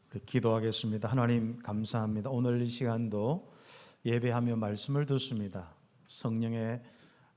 우리 기도하겠습니다. 하나님 감사합니다. 오늘 이 시간도 예배하며 말씀을 듣습니다. 성령의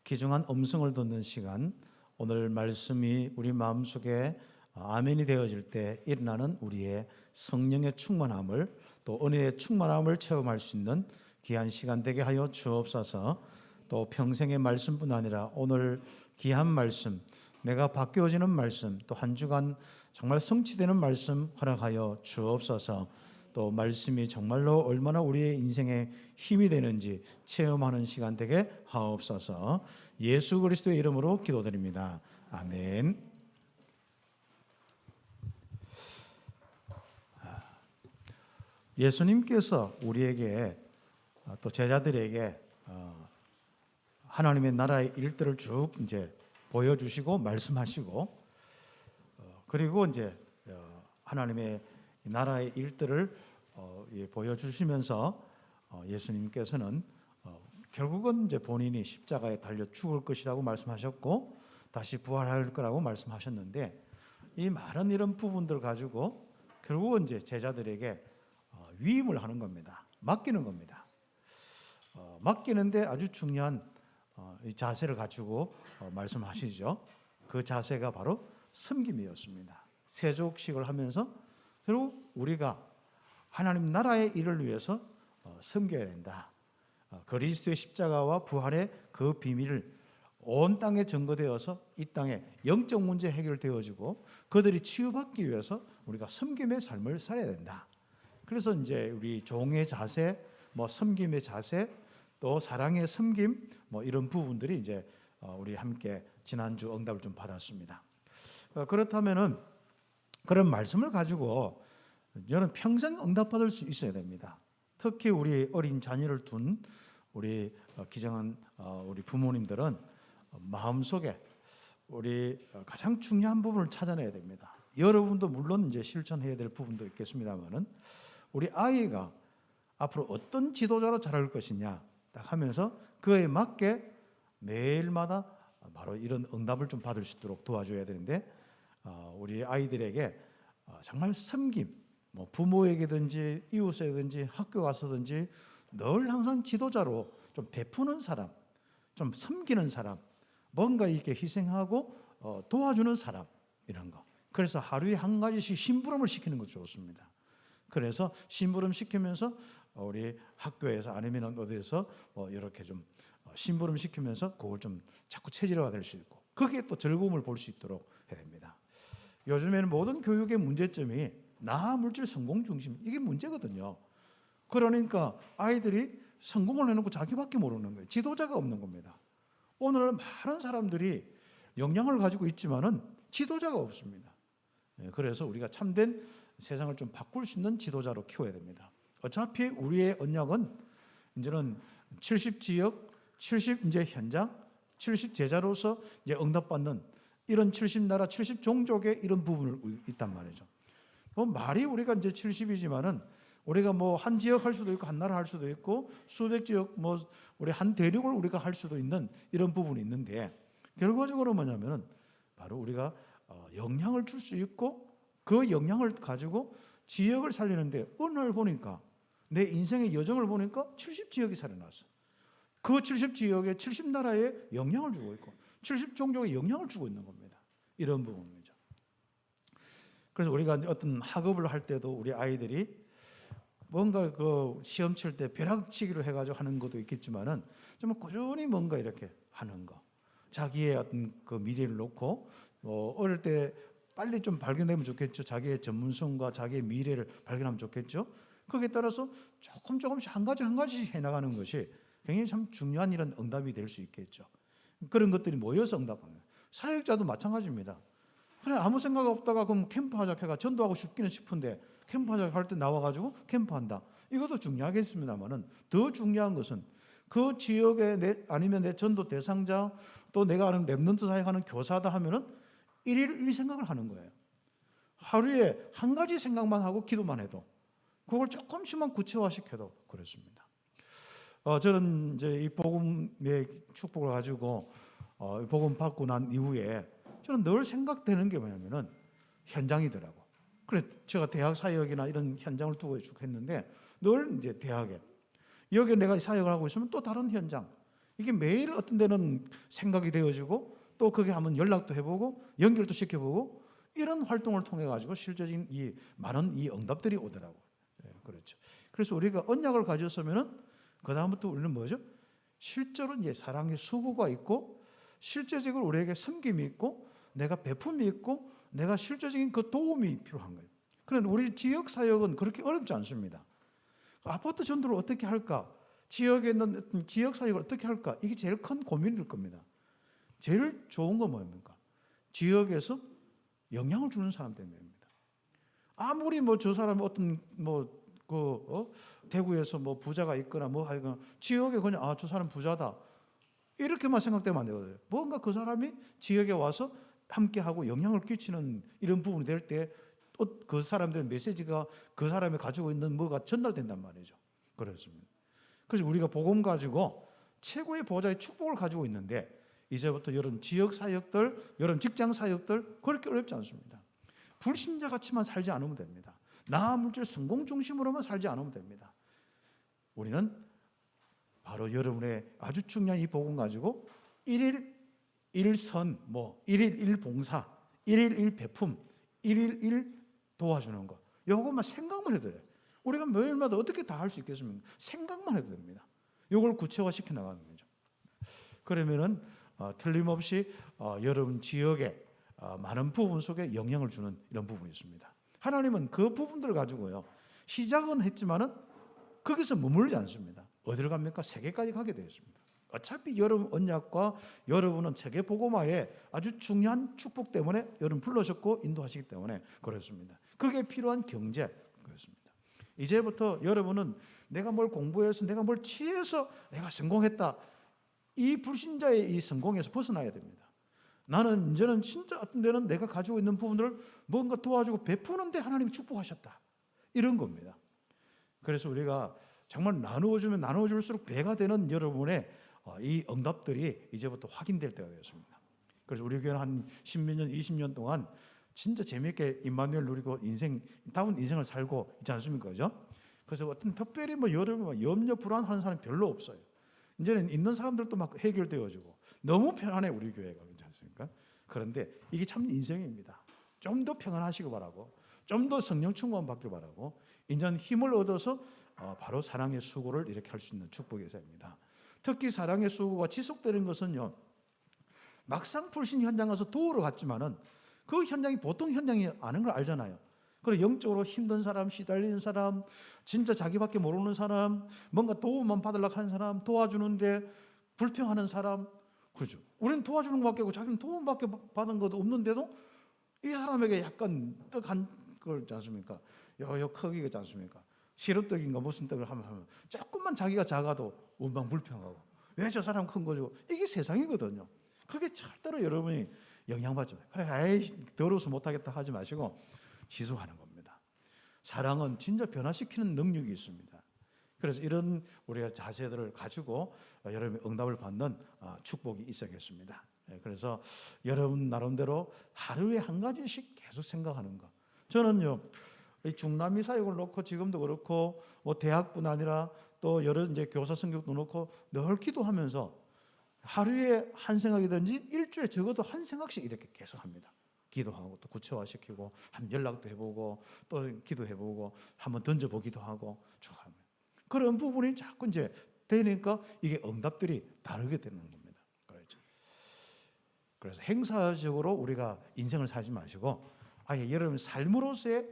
귀중한 음성을 듣는 시간, 오늘 말씀이 우리 마음속에 아멘이 되어질 때 일어나는 우리의 성령의 충만함을, 또 은혜의 충만함을 체험할 수 있는 귀한 시간 되게 하여 주옵소서. 또 평생의 말씀뿐 아니라 오늘 귀한 말씀, 내가 바뀌어지는 말씀, 또 한 주간 정말 성취되는 말씀 허락하여 주옵소서. 또 말씀이 정말로 얼마나 우리의 인생에 힘이 되는지 체험하는 시간 되게 하옵소서. 예수 그리스도의 이름으로 기도드립니다. 아멘. 예수님께서 우리에게 또 제자들에게 하나님의 나라의 일들을 쭉 이제 보여주시고 말씀하시고, 그리고 이제 하나님의 나라의 일들을 보여주시면서 예수님께서는 결국은 이제 본인이 십자가에 달려 죽을 것이라고 말씀하셨고 다시 부활할 거라고 말씀하셨는데, 이 많은 이런 부분들 가지고 결국은 이제 제자들에게 위임을 하는 겁니다. 맡기는 겁니다. 맡기는데 아주 중요한 이 자세를 가지고 말씀하시죠. 그 자세가 바로 섬김이었습니다. 세족식을 하면서 결국 우리가 하나님 나라의 일을 위해서 섬겨야 된다. 그리스도의 십자가와 부활의 그 비밀을 온 땅에 전거되어서 이 땅에 영적 문제 해결되어지고 그들이 치유받기 위해서 우리가 섬김의 삶을 살아야 된다. 그래서 이제 우리 종의 자세, 섬김의 자세, 또 사랑의 섬김, 이런 부분들이 이제 우리 함께 지난주 응답을 좀 받았습니다. 그렇다면은 그런 말씀을 가지고 저는 평생 응답받을 수 있어야 됩니다. 특히 우리 어린 자녀를 둔 우리 기정한 우리 부모님들은 마음속에 우리 가장 중요한 부분을 찾아내야 됩니다. 여러분도 물론 이제 실천해야 될 부분도 있겠습니다만은 우리 아이가 앞으로 어떤 지도자로 자랄 것이냐 딱 하면서 그에 맞게 매일마다 바로 이런 응답을 좀 받을 수 있도록 도와줘야 되는데, 우리 아이들에게 정말 섬김, 부모에게든지 이웃에게든지 학교 가서든지 늘 항상 지도자로 좀 베푸는 사람, 좀 섬기는 사람, 뭔가 이렇게 희생하고 도와주는 사람, 이런 거. 그래서 하루에 한 가지씩 심부름을 시키는 것도 좋습니다. 그래서 심부름 시키면서 우리 학교에서 아니면 어디에서 이렇게 좀 심부름 시키면서 그걸 좀 자꾸 체질화가 될 수 있고, 거기에 또 즐거움을 볼 수 있도록 해야 됩니다. 요즘에는 모든 교육의 문제점이 나 물질 성공 중심, 이게 문제거든요. 그러니까 아이들이 성공을 해놓고 자기밖에 모르는 거예요. 지도자가 없는 겁니다. 오늘 많은 사람들이 역량을 가지고 있지만은 지도자가 없습니다. 그래서 우리가 참된 세상을 좀 바꿀 수 있는 지도자로 키워야 됩니다. 어차피 우리의 언약은 이제는 70지역, 70 이제 현장, 70 제자로서 이제 응답받는 이런 70나라, 70종족의 이런 부분을 있단 말이죠. 말이 우리가 이제 70이지만은 우리가 한 지역 할 수도 있고 한 나라 할 수도 있고 수백 지역 우리 한 대륙을 우리가 할 수도 있는 이런 부분이 있는데, 결과적으로 뭐냐면은 바로 우리가 영향을 줄 수 있고 그 영향을 가지고 지역을 살리는데, 어느 날 보니까 내 인생의 여정을 보니까 70지역이 살아났어. 그 70지역에 70나라에 영향을 주고 있고 70종족에 영향을 주고 있는 겁니다. 이런 부분이죠. 그래서 우리가 어떤 학업을 할 때도 우리 아이들이 뭔가 그 시험 칠 때 벼락치기로 해가지고 하는 것도 있겠지만은 좀 꾸준히 뭔가 이렇게 하는 거, 자기의 어떤 그 미래를 놓고 어릴 때 빨리 좀 발견되면 좋겠죠. 자기의 전문성과 자기의 미래를 발견하면 좋겠죠. 거기에 따라서 조금씩 한 가지씩 해나가는 것이 굉장히 참 중요한 이런 응답이 될 수 있겠죠. 그런 것들이 모여서 응답하는 거예요. 사역자도 마찬가지입니다. 그냥 아무 생각 없다가 그럼 캠프하자 해가 전도하고 싶기는 싶은데 캠프하자 할 때 나와가지고 캠프한다. 이것도 중요하겠습니다만은 더 중요한 것은 그 지역에 아니면 내 전도 대상자, 또 내가 아는 랩런트 사역하는 교사다 하면은 일일 일 생각을 하는 거예요. 하루에 한 가지 생각만 하고 기도만 해도, 그걸 조금씩만 구체화시켜도 그렇습니다. 저는 이제 이 복음의 축복을 가지고 복음 받고 난 이후에 저는 늘 생각되는 게 뭐냐면은 현장이더라고. 그래 제가 대학 사역이나 이런 현장을 두고 쭉 했는데 늘 이제 대학에 여기 내가 사역을 하고 있으면 또 다른 현장 이게 매일 어떤 데는 생각이 되어지고 또 거기 한번 연락도 해보고 연결도 시켜보고 이런 활동을 통해 가지고 실제적인 이 많은 이 응답들이 오더라고. 그렇죠. 그래서 우리가 언약을 가졌으면은 그 다음부터 우리는 뭐죠? 실제로 이제 사랑의 수고가 있고 실제적으로 우리에게 섬김이 있고 내가 베품이 있고 내가 실제적인 그 도움이 필요한 거예요. 그런데 우리 지역 사역은 그렇게 어렵지 않습니다. 아파트 전도를 어떻게 할까? 지역에 있는 지역 사역을 어떻게 할까? 이게 제일 큰 고민일 겁니다. 제일 좋은 건 뭡니까? 지역에서 영향을 주는 사람 때문입니다. 아무리 뭐 저 사람 어떤 대구에서 뭐 부자가 있거나 뭐 하여간 지역에 그냥 저 사람 부자다 이렇게만 생각되면 안 되거든요. 뭔가 그 사람이 지역에 와서 함께하고 영향을 끼치는 이런 부분이 될 때 또 그 사람들의 메시지가 그 사람이 가지고 있는 뭐가 전달된단 말이죠. 그렇습니다. 그래서 우리가 복음 가지고 최고의 보좌의 축복을 가지고 있는데 이제부터 여러분 지역 사역들, 여러분 직장 사역들 그렇게 어렵지 않습니다. 불신자 같이만 살지 않으면 됩니다. 나 물질 성공 중심으로만 살지 않으면 됩니다. 우리는 바로 여러분의 아주 중요한 이 복음 가지고 1일 1선, 1일 1봉사, 1일 1배품, 1일 1 도와주는 거. 이것만 생각만 해도 돼요. 우리가 매일마다 어떻게 다 할 수 있겠습니까? 생각만 해도 됩니다. 이걸 구체화시켜 나가는 거죠. 그러면은 틀림없이 여러분 지역에 많은 부분 속에 영향을 주는 이런 부분이 있습니다. 하나님은 그 부분들을 가지고요. 시작은 했지만은 거기서 머물지 않습니다. 어디를 갑니까? 세계까지 가게 되어 있습니다. 어차피 여러분 언약과 여러분은 세계 복음화에 아주 중요한 축복 때문에 여러분 불러셨고 인도하시기 때문에 그렇습니다. 그게 필요한 경제 그렇습니다. 이제부터 여러분은 내가 뭘 공부해서 내가 뭘 취해서 내가 성공했다. 이 불신자의 이 성공에서 벗어나야 됩니다. 나는 이제는 진짜 어떤 데는 내가 가지고 있는 부분들을 뭔가 도와주고 베푸는데 하나님이 축복하셨다. 이런 겁니다. 그래서 우리가 정말 나누어주면 나누어줄수록 배가 되는 여러분의 이 응답들이 이제부터 확인될 때가 되었습니다. 그래서 우리 교회는 한 10몇 년, 20년 동안 진짜 재미있게 임마누엘 누리고 다운 인생을 살고 있지 않습니까? 그죠? 그래서 어떤 특별히 여러분 염려 불안하는 사람이 별로 없어요. 이제는 있는 사람들도 막 해결되어지고 너무 편안해 우리 교회가 그렇지 않습니까? 그런데 이게 참 인생입니다. 좀 더 평안하시기 바라고, 좀 더 성령 충만 받길 바라고, 이제는 힘을 얻어서 바로 사랑의 수고를 이렇게 할 수 있는 축복의 사입니다. 특히 사랑의 수고가 지속되는 것은요. 막상 불신 현장 가서 도우러 갔지만은 그 현장이 보통 현장이 아닌 걸 알잖아요. 그리고 영적으로 힘든 사람, 시달리는 사람, 진짜 자기밖에 모르는 사람, 뭔가 도움만 받으려고 하는 사람, 도와주는데 불평하는 사람, 그렇죠. 우리는 도와주는 것밖에 없고 자기는 도움밖에 받은 것도 없는데도 이 사람에게 약간 떡한 걸 있지 않습니까? 요 크기가 있지 않습니까? 시럽떡인가 무슨 떡을 하면 조금만 자기가 작아도 원망불평하고 왜 저 사람 큰 거죠? 이게 세상이거든요. 그게 절대로 여러분이 영향받지 마요. 그래, 아이 더러워서 못하겠다 하지 마시고 지속하는 겁니다. 사랑은 진짜 변화시키는 능력이 있습니다. 그래서 이런 우리가 자세들을 가지고 여러분의 응답을 받는 축복이 있어야겠습니다. 그래서 여러분 나름대로 하루에 한 가지씩 계속 생각하는 거. 저는요, 이 중남미 사역을 놓고 지금도 그렇고 대학뿐 아니라 또 여러 이제 교사 성격도 놓고 늘 기도하면서 하루에 한 생각이든지 일주일에 적어도 한 생각씩 이렇게 계속 합니다. 기도하고 또 구체화시키고 한 연락도 해보고 또 기도해보고 한번 던져보기도 하고 쭉 합니다. 그런 부분이 자꾸 이제 되니까 이게 응답들이 다르게 되는 겁니다. 그렇죠. 그래서 행사적으로 우리가 인생을 살지 마시고 아예 여러분 삶으로서의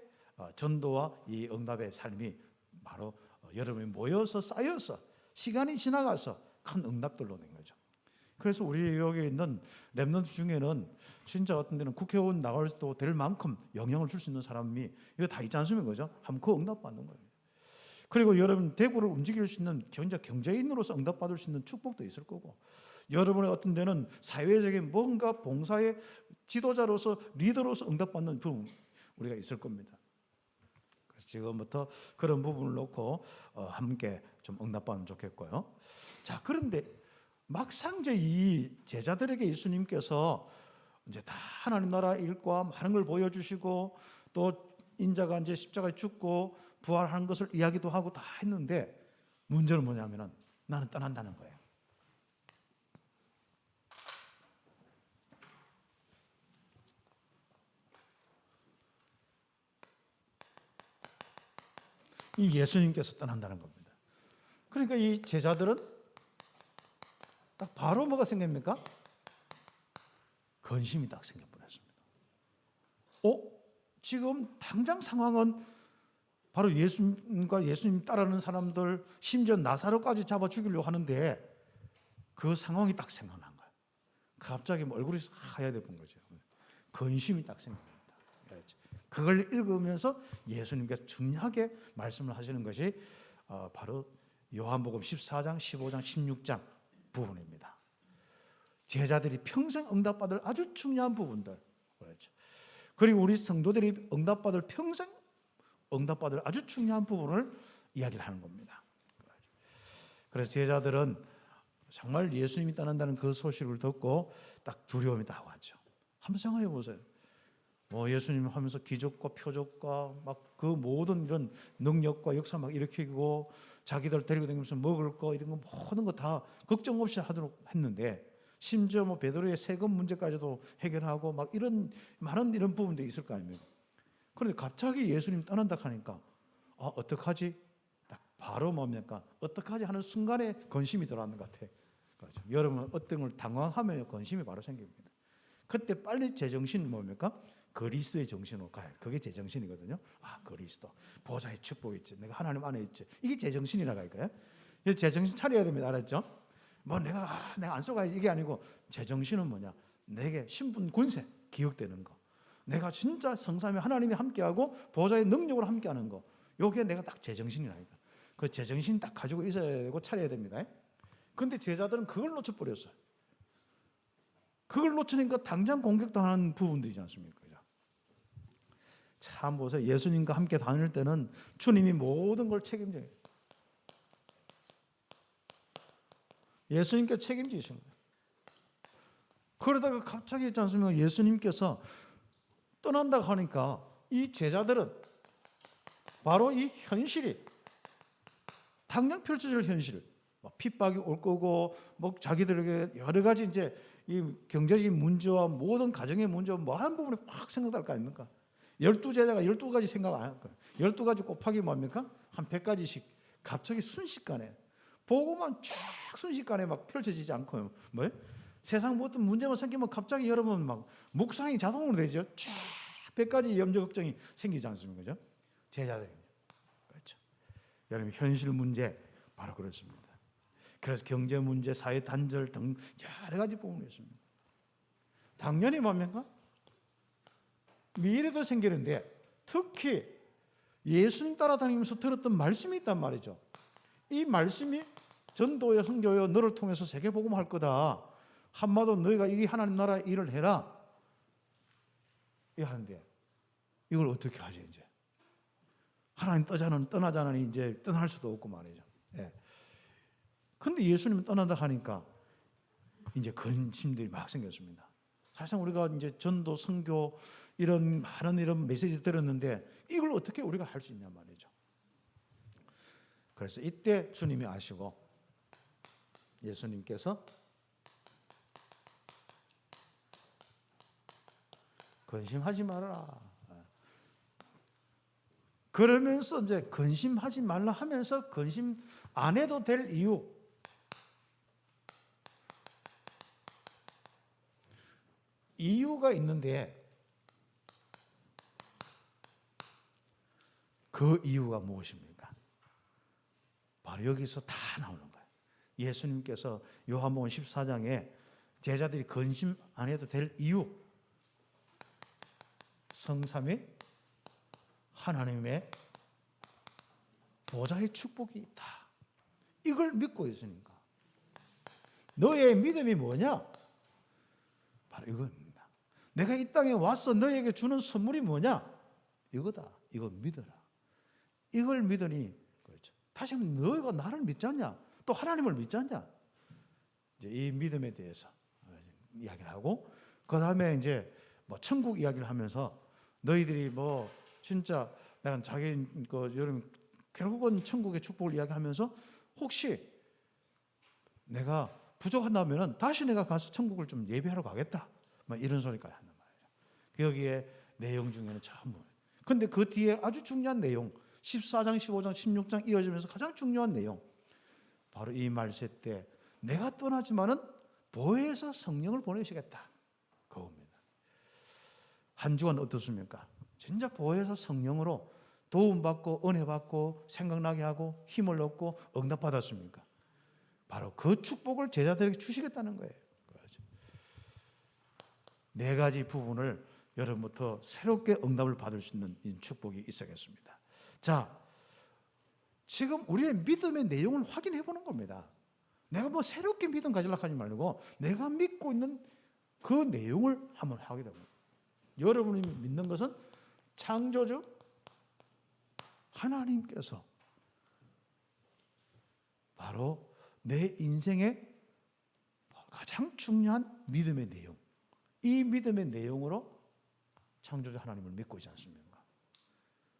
전도와 이 응답의 삶이 바로 여러분이 모여서 쌓여서 시간이 지나가서 큰 응답들로 된 거죠. 그래서 우리 여기 있는 렘넌트 중에는 진짜 어떤 데는 국회의원 나갈 수도 될 만큼 영향을 줄 수 있는 사람이 이거 다 있지 않습니까? 그죠? 한번 그 응답 받는 거예요. 그리고 여러분 대구를 움직일 수 있는 경제인으로서 응답 받을 수 있는 축복도 있을 거고 여러분의 어떤 데는 사회적인 뭔가 봉사의 지도자로서 리더로서 응답 받는 부분 우리가 있을 겁니다. 그래서 지금부터 그런 부분을 놓고 함께 좀 응답 받으면 좋겠고요. 자, 그런데 막상 이제 이 제자들에게 예수님께서 이제 다 하나님 나라 일과 많은 걸 보여주시고 또 인자가 이제 십자가에 죽고 부활한 것을 이야기도 하고 다 했는데 문제는 뭐냐면은 나는 떠난다는 거예요. 이 예수님께서 떠난다는 겁니다. 그러니까 이 제자들은 딱 바로 뭐가 생깁니까? 근심이 딱 생겨버렸습니다. 지금 당장 상황은 바로 예수님과 예수님 따르는 사람들, 심지어 나사로까지 잡아 죽이려고 하는데 그 상황이 딱 생각난 거예요. 갑자기 얼굴이 하얗게 본 거죠. 근심이 딱 생깁니다. 그걸 읽으면서 예수님께서 중요하게 말씀을 하시는 것이 바로 요한복음 14장, 15장, 16장 부분입니다. 제자들이 평생 응답받을 아주 중요한 부분들, 그렇죠. 그리고 우리 성도들이 평생 응답받을 아주 중요한 부분을 이야기를 하는 겁니다. 그래서 제자들은 정말 예수님이 떠난다는 그 소식을 듣고 딱 두려움이 딱 왔죠. 한번 생각해 보세요. 예수님 하면서 기적과 표적과 막 그 모든 이런 능력과 역사 막 일으키고 자기들 데리고 다니면서 먹을 거 이런 거 모든 거 다 걱정 없이 하도록 했는데 심지어 베드로의 세금 문제까지도 해결하고 막 이런 많은 이런 부분들이 있을 거 아닙니까? 그런데 갑자기 예수님 떠난다 하니까 어떡하지? 딱 바로 뭡니까? 어떡하지 하는 순간에 근심이 들어왔는 것 같아. 그렇죠. 여러분 어떤 걸 당황하면 근심이 바로 생깁니다. 그때 빨리 제정신이 뭡니까? 그리스도의 정신으로 가요. 그게 제정신이거든요. 그리스도 보좌의 축복이 있지. 내가 하나님 안에 있지. 이게 제정신이라고 할까요? 제정신 차려야 됩니다. 알았죠? 내가 안 속아야지 이게 아니고 제정신은 뭐냐? 내게 신분 권세 기억되는 거. 내가 진짜 성삼위 하나님이 함께하고 보좌의 능력으로 함께하는 거. 요게 내가 딱 제정신이라니까. 그 제정신 딱 가지고 있어야 되고 차려야 됩니다. 그런데 제자들은 그걸 놓쳐버렸어요. 그걸 놓치니까 당장 공격당하는 부분들이지 않습니까? 참 보세요. 예수님과 함께 다닐 때는 주님이 모든 걸 책임져요. 예수님께 책임지신 거예요. 그러다가 갑자기 있지 않습니까? 예수님께서 떠난다고 하니까 이 제자들은 바로 이 현실이 당장 펼쳐질 현실, 핍박이 올 거고, 자기들에게 여러 가지 이제 이 경제적인 문제와 모든 가정의 문제와 한 부분에 확 생각할 거 아닙니까? 12제자가 12가지 생각 안 할 거예요. 12가지 곱하기 뭡니까? 한 100가지씩 갑자기 순식간에 보고만 쫙 순식간에 막 펼쳐지지 않고요. 세상 모든 문제만 생기면 갑자기 여러분 묵상이 자동으로 되죠. 쫙 100가지 염려 걱정이 생기지 않습니까? 그죠? 제자들. 그렇죠. 여러분 현실 문제 바로 그렇습니다. 그래서 경제 문제, 사회 단절 등 여러 가지 부분이 있습니다. 당연히 뭡니까? 미래도 생기는데 특히 예수님 따라다니면서 들었던 말씀이 있단 말이죠. 이 말씀이 전도여 선교여 너를 통해서 세계복음할 거다. 한마디로 너희가 이 하나님 나라 일을 해라. 이 하는데 이걸 어떻게 하지 이제? 하나님 떠나자니 이제 떠날 수도 없고 말이죠. 그런데 예수님 떠난다 하니까 이제 근심들이 막 생겼습니다. 사실상 우리가 이제 전도 선교 이런 많은 이런 메시지를 들었는데 이걸 어떻게 우리가 할 수 있냐 말이죠. 그래서 이때 주님이 아시고 예수님께서 근심하지 말아라. 그러면서 이제 근심하지 말라 하면서 근심 안 해도 될 이유가 있는데 그 이유가 무엇입니까? 바로 여기서 다 나오는 거예요. 예수님께서 요한복음 14장에 제자들이 근심 안 해도 될 이유, 성삼위 하나님의 보좌의 축복이 있다. 이걸 믿고 있으니까. 너의 믿음이 뭐냐? 바로 이겁니다. 내가 이 땅에 와서 너에게 주는 선물이 뭐냐? 이거다. 이거 믿어라. 이걸 믿으니 그렇죠. 다시 한번 너희가 나를 믿지 않냐? 또 하나님을 믿지 않냐? 이제 이 믿음에 대해서 이야기를 하고 그 다음에 이제 천국 이야기를 하면서 너희들이 진짜 내가 자기 여러분 결국은 천국의 축복을 이야기하면서 혹시 내가 부족한다면은 다시 내가 가서 천국을 좀 예배하러 가겠다. 막 이런 소리까지 한단 말이에요. 여기에 내용 중에는 전부. 근데 그 뒤에 아주 중요한 내용 14장, 15장, 16장 이어지면서 가장 중요한 내용 바로 이 말세 때 내가 떠나지만은 보혜사 성령을 보내시겠다. 그겁니다. 한 주간 어떻습니까? 진짜 보혜사 성령으로 도움받고 은혜받고 생각나게 하고 힘을 얻고 응답받았습니까? 바로 그 축복을 제자들에게 주시겠다는 거예요. 네 가지 부분을 여러분부터 새롭게 응답을 받을 수 있는 이 축복이 있어야겠습니다. 자, 지금 우리의 믿음의 내용을 확인해 보는 겁니다. 내가 뭐 새롭게 믿음 가지려고 하지 말고 내가 믿고 있는 그 내용을 한번 확인해 봅니다. 여러분이 믿는 것은 창조주 하나님께서 바로 내 인생의 가장 중요한 믿음의 내용, 이 믿음의 내용으로 창조주 하나님을 믿고 있지 않습니까?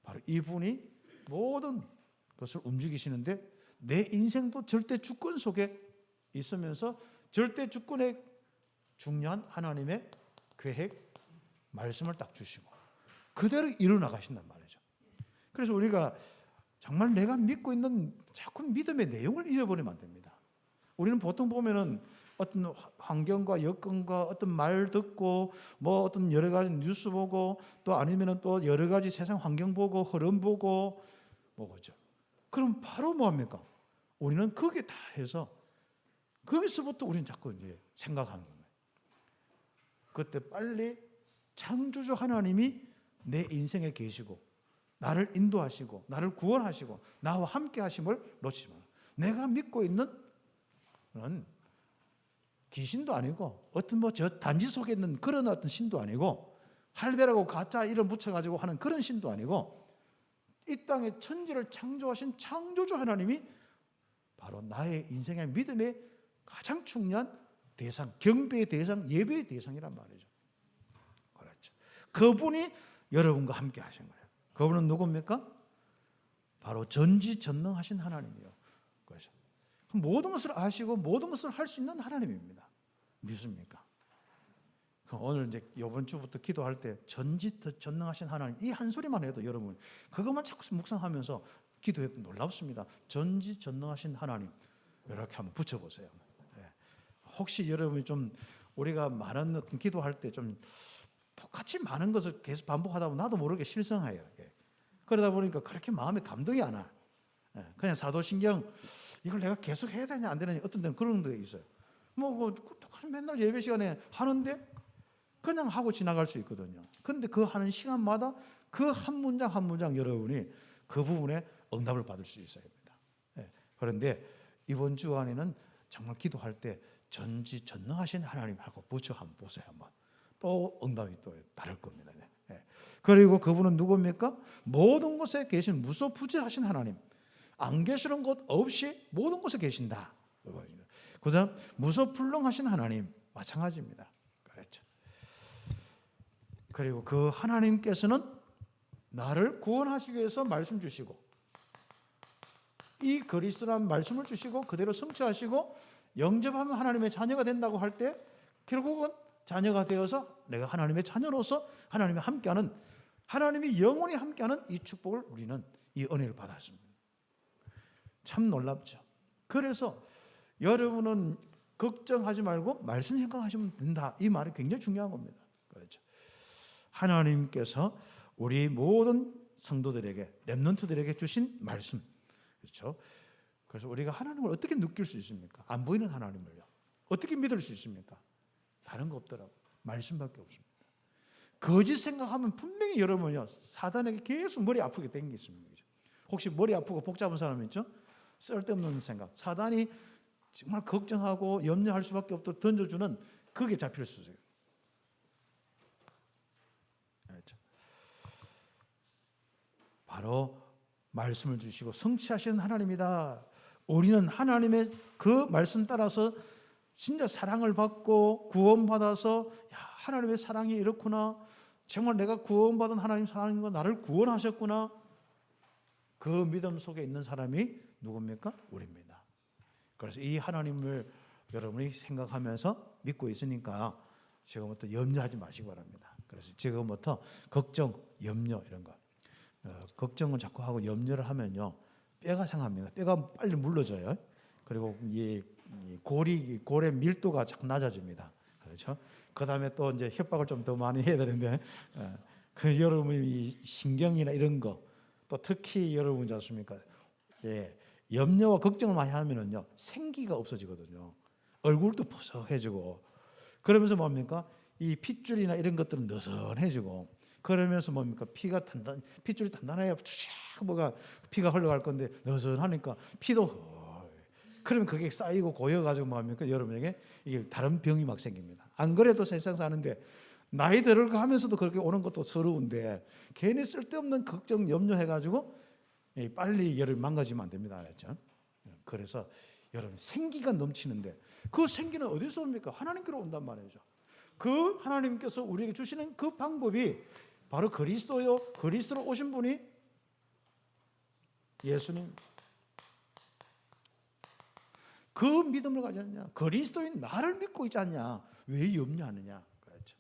바로 이분이 모든 것을 움직이시는데 내 인생도 절대 주권 속에 있으면서 절대 주권의 중요한 하나님의 계획, 말씀을 딱 주시고 그대로 이루어나가신단 말이죠. 그래서 우리가 정말 내가 믿고 있는 자꾸 믿음의 내용을 잊어버리면 안 됩니다. 우리는 보통 보면은 어떤 환경과 여건과 어떤 말 듣고 뭐 어떤 여러 가지 뉴스 보고 또 아니면은 또 여러 가지 세상 환경 보고 흐름 보고 뭐죠. 그럼 바로 뭐 합니까? 우리는 거기에 다 해서 거기서부터 우리는 자꾸 이제 생각하는 거예요. 그때 빨리 창조주 하나님이 내 인생에 계시고 나를 인도하시고 나를 구원하시고 나와 함께 하심을 놓치지 마라. 내가 믿고 있는 귀신도 아니고 어떤 뭐 저 단지 속에 있는 그런 어떤 신도 아니고 할배라고 가짜 이름 붙여가지고 하는 그런 신도 아니고 이 땅의 천지를 창조하신 창조주 하나님이 바로 나의 인생의 믿음의 가장 중요한 대상, 경배의 대상, 예배의 대상이란 말이죠. 그렇죠. 그분이 여러분과 함께 하신 거예요. 그분은 누굽니까? 바로 전지전능하신 하나님이요. 그렇죠. 모든 것을 아시고 모든 것을 할 수 있는 하나님입니다. 믿습니까? 오늘 이제 이번 주부터 기도할 때 전지전능하신 하나님 이 한 소리만 해도 여러분 그것만 자꾸 묵상하면서 기도해도 놀랍습니다. 전지전능하신 하나님 이렇게 한번 붙여보세요. 혹시 여러분이 좀 우리가 많은 어떤 기도할 때 좀 똑같이 많은 것을 계속 반복하다 보면 나도 모르게 실성해요. 그러다 보니까 그렇게 마음에 감동이 안 와. 그냥 사도신경 이걸 내가 계속 해야 되냐 안 되느냐 어떤 데는 그런 데 있어요. 뭐 똑같이 맨날 예배 시간에 하는데 그냥 하고 지나갈 수 있거든요. 그런데 그 하는 시간마다 그 한 문장 한 문장 여러분이 그 부분에 응답을 받을 수 있어야 합니다. 그런데 이번 주 안에는 정말 기도할 때 전지전능하신 하나님하고 붙여 한번 보세요. 한번 또 응답이 또 다를 겁니다. 그리고 그분은 누굽니까? 모든 곳에 계신 무소부재하신 하나님. 안 계시는 곳 없이 모든 곳에 계신다. 그다음 무소불능하신 하나님 마찬가지입니다. 그렇죠. 그리고 그 하나님께서는 나를 구원하시기 위해서 말씀 주시고 이 그리스도라는 말씀을 주시고 그대로 성취하시고 영접하면 하나님의 자녀가 된다고 할 때 결국은 자녀가 되어서 내가 하나님의 자녀로서 하나님이 함께하는 하나님이 영원히 함께하는 이 축복을 우리는 이 은혜를 받았습니다. 참 놀랍죠. 그래서 여러분은 걱정하지 말고 말씀 생각하시면 된다. 이 말이 굉장히 중요한 겁니다. 그렇죠. 하나님께서 우리 모든 성도들에게 렘넌트들에게 주신 말씀. 그렇죠. 그래서 우리가 하나님을 어떻게 느낄 수 있습니까? 안 보이는 하나님을요. 어떻게 믿을 수 있습니까? 다른 거 없더라고. 말씀밖에 없습니다. 거짓 생각하면 분명히 여러분요 사단에게 계속 머리 아프게 땡기십니다. 혹시 머리 아프고 복잡한 사람 있죠? 쓸데없는 생각. 사단이 정말 걱정하고 염려할 수밖에 없도록 던져주는 그게 잡힐 수 있어요. 그렇죠. 바로 말씀을 주시고 성취하시는 하나님이다. 우리는 하나님의 그 말씀 따라서 진짜 사랑을 받고 구원받아서 야, 하나님의 사랑이 이렇구나. 정말 내가 구원받은 하나님과 나를 구원하셨구나. 그 믿음 속에 있는 사람이 누굽니까? 우리입니다. 그래서 이 하나님을 여러분이 생각하면서 믿고 있으니까 지금부터 염려하지 마시기 바랍니다. 그래서 지금부터 걱정, 염려 이런 거, 걱정을 자꾸 하고 염려를 하면요, 뼈가 상합니다. 뼈가 빨리 물러져요. 그리고 이 골의 밀도가 자꾸 낮아집니다. 그렇죠? 그 다음에 또 이제 협박을 좀 더 많이 해야 되는데, 그 여러분이 신경이나 이런 거, 또 특히 여러분이 않습니까? 예, 염려와 걱정을 많이 하면은요, 생기가 없어지거든요. 얼굴도 포석해지고, 그러면서 뭡니까? 이 핏줄이나 이런 것들은 느슨해지고, 그러면서 뭡니까? 핏줄이 단단해야 쫙 뭐가 피가 흘러갈 건데 느슨하니까 피도, 그러면 그게 쌓이고 고여가지고 뭡니까? 여러분에게 이게 다른 병이 막 생깁니다. 안 그래도 세상 사는데 나이 들어가면서도 그렇게 오는 것도 서러운데 괜히 쓸데없는 걱정, 염려해가지고 빨리 여러분 망가지면 안 됩니다. 알았죠? 그래서 여러분 생기가 넘치는데 그 생기는 어디서 옵니까? 하나님께로 온단 말이죠. 그 하나님께서 우리에게 주시는 그 방법이 바로 그리스도요. 그리스도로 오신 분이 예수님. 그 믿음을 가졌냐? 그리스도인 나를 믿고 있지 않냐? 왜 염려하느냐? 그렇죠.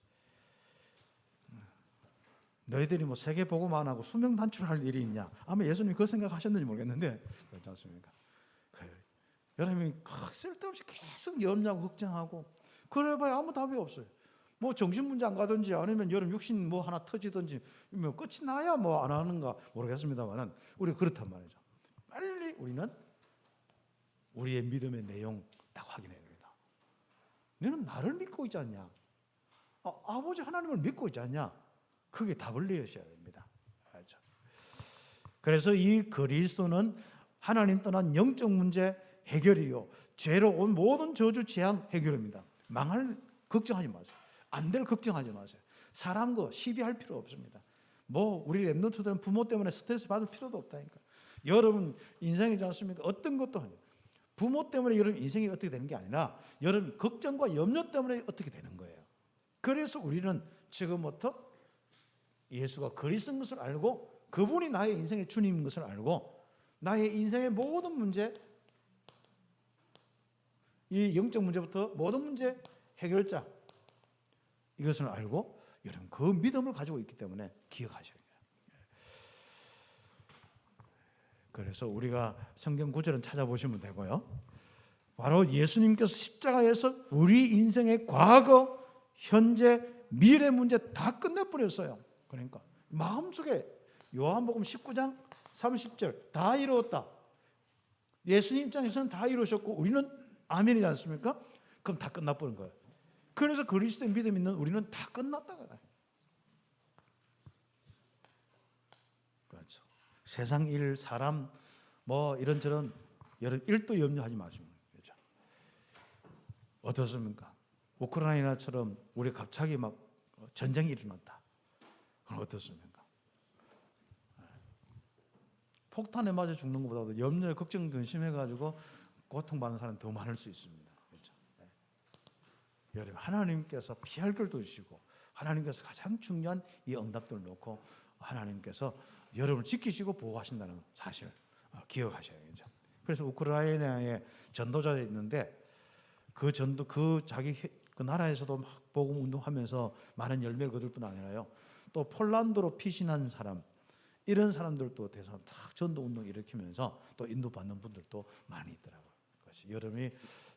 너희들이 뭐 세계 보고만 하고 수명 단출할 일이 있냐? 아마 예수님이 그 생각하셨는지 모르겠는데 그렇지 않습니까? 여러분이 쓸데없이 계속 염려하고 걱정하고 그래봐야 아무 답이 없어요. 뭐 정신문제 안 가든지 아니면 여러분 육신 뭐 하나 터지든지 뭐 끝이 나야 뭐 안 하는가 모르겠습니다만은 우리 그렇단 말이죠. 빨리 우리는 우리의 믿음의 내용 딱 확인해야 됩니다. 너는 나를 믿고 있지 않냐? 아버지 하나님을 믿고 있지 않냐? 그게 답을 내셔야 됩니다. 알죠? 그래서 이 그리스도는 하나님 떠난 영적 문제 해결이요, 죄로 온 모든 저주 재앙 해결입니다. 망할 걱정하지 마세요. 안 될 걱정하지 마세요. 사람 거 시비할 필요 없습니다. 뭐 우리 랩런트들은 부모 때문에 스트레스 받을 필요도 없다니까. 여러분 인생이지 않습니까? 어떤 것도 아니에요. 부모 때문에 여러분 인생이 어떻게 되는 게 아니라 여러분 걱정과 염려 때문에 어떻게 되는 거예요. 그래서 우리는 지금부터 예수가 그리스도인 것을 알고 그분이 나의 인생의 주님인 것을 알고 나의 인생의 모든 문제, 이 영적 문제부터 모든 문제 해결자 이것을 알고 여러분 그 믿음을 가지고 있기 때문에 기억하셔야 돼요. 그래서 우리가 성경 구절은 찾아보시면 되고요. 바로 예수님께서 십자가에서 우리 인생의 과거, 현재, 미래 문제 다 끝내버렸어요. 그러니까 마음속에 요한복음 19장 30절 다 이루었다. 예수님 입장에서는 다 이루셨고 우리는 아멘이지 않습니까? 그럼 다 끝나버린 거예요. 그래서 그리스도의 믿음 있는 우리는 다 끝났다가. 그렇죠. 세상 일, 사람 뭐 이런저런 여러 일도 염려하지 마십시오. 그렇죠. 어떻습니까? 우크라이나처럼 우리 갑자기 막 전쟁이 일어났다. 그럼 어떻습니까? 폭탄에 맞아 죽는 것보다도 염려에 걱정 근심해가지고 고통받는 사람이 더 많을 수 있습니다. 그렇죠? 여러분 하나님께서 피할 걸 주시고 하나님께서 가장 중요한 이 응답들을 놓고 하나님께서 여러분을 지키시고 보호하신다는 사실 기억하셔야죠. 그래서 우크라이나에 전도자가 있는데 그 자기 그 나라에서도 막 복음 운동하면서 많은 열매를 거둘 뿐 아니라요. 또 폴란드로 피신한 사람 이런 사람들도 대해서 다 전도 운동 일으키면서 또 인도받는 분들도 많이 있더라고요. 그래서 여러분이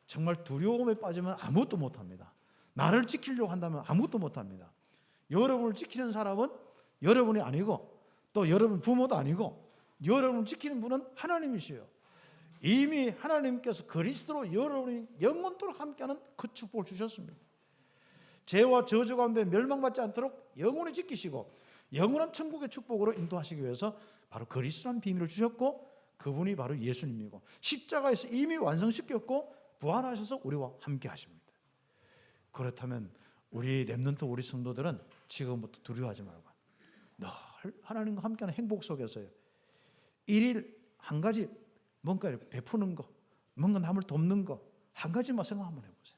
정말 두려움에 빠지면 아무것도 못합니다. 나를 지키려고 한다면 아무것도 못합니다. 여러분을 지키는 사람은 여러분이 아니고 또 여러분 부모도 아니고 여러분을 지키는 분은 하나님이시요. 이미 하나님께서 그리스도로 여러분이 영원토록 함께하는 그 축복을 주셨습니다. 죄와 저주 가운데 멸망받지 않도록 영원히 지키시고 영원한 천국의 축복으로 인도하시기 위해서 바로 그리스도라는 비밀을 주셨고 그분이 바로 예수님이고 십자가에서 이미 완성시켰고 부활하셔서 우리와 함께 하십니다. 그렇다면 우리 렘넌트 우리 성도들은 지금부터 두려워하지 말고 늘 하나님과 함께하는 행복 속에서요. 일일 한 가지 뭔가 베푸는 거, 뭔가 남을 돕는 거 한 가지만 생각 한번 해보세요.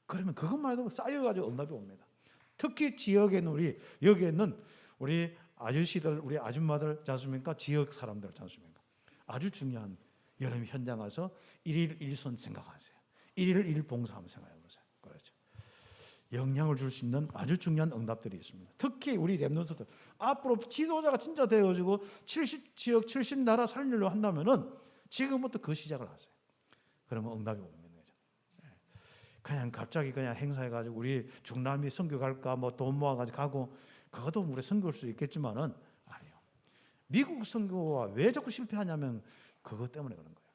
그러면 그것만 해도 쌓여가지고 응답이 옵니다. 특히 지역에는 여기에는 우리 아저씨들, 우리 아줌마들 있지 않습니까? 지역 사람들 있지 않습니까? 아주 중요한 여름 현장 가서 일일 일선 생각하세요. 일일 일봉사 한번 생각해 보세요. 그렇죠. 영향을 줄 수 있는 아주 중요한 응답들이 있습니다. 특히 우리 렘넌트들 앞으로 지도자가 진짜 되어지고 70지역 70나라 살리려 한다면은 지금부터 그 시작을 하세요. 그러면 응답이 오는 거죠. 그냥 갑자기 그냥 행사해가지고 우리 중남미 선교 갈까 뭐 돈 모아가지고 가고 그것도 우리 선교일 수 있겠지만은 아니요. 미국 선교가 왜 자꾸 실패하냐면 그것 때문에 그런 거예요.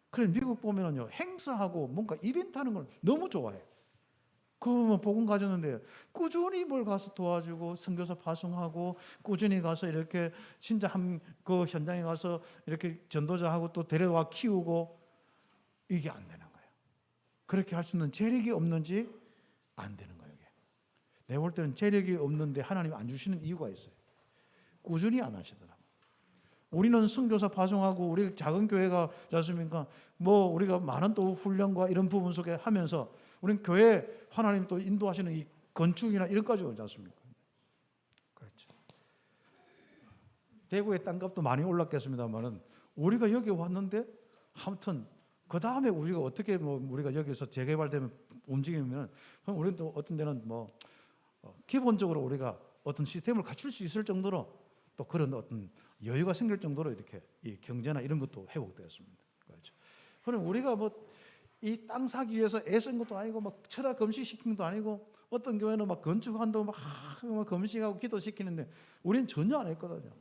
그래 미국 보면은요 행사하고 뭔가 이벤트 하는 걸 너무 좋아해. 그뭐 복음 가졌는데 꾸준히 뭘 가서 도와주고 선교사 파송하고 꾸준히 가서 이렇게 진짜 그 현장에 가서 이렇게 전도자하고 또 데려와 키우고 이게 안 되는 거예요. 그렇게 할 수 있는 재력이 없는지 안 되는 거예요. 이게. 내가 볼 때는 재력이 없는데 하나님이 안 주시는 이유가 있어요. 꾸준히 안 하시더라고요. 우리는 선교사 파송하고 우리 작은 교회가 잖습니까? 뭐 우리가 많은 또 훈련과 이런 부분 속에 하면서 우리는 교회 하나님 또 인도하시는 이 건축이나 이런 까지 오지 않습니까? 그렇죠. 대구의 땅값도 많이 올랐겠습니다만은 우리가 여기 왔는데 아무튼 그 다음에 우리가 어떻게 뭐 우리가 여기서 재개발되면 움직이면 그럼 우리는 또 어떤 데는 뭐 기본적으로 우리가 어떤 시스템을 갖출 수 있을 정도로 또 그런 어떤 여유가 생길 정도로 이렇게 이 경제나 이런 것도 회복되었습니다. 그렇죠. 그럼 우리가 뭐 이 땅 사기 위해서 애쓴 것도 아니고 막 철학 금식시킨 것도 아니고 어떤 교회는 막 건축한다고 막 금식하고 기도시키는데 우리는 전혀 안 했거든요.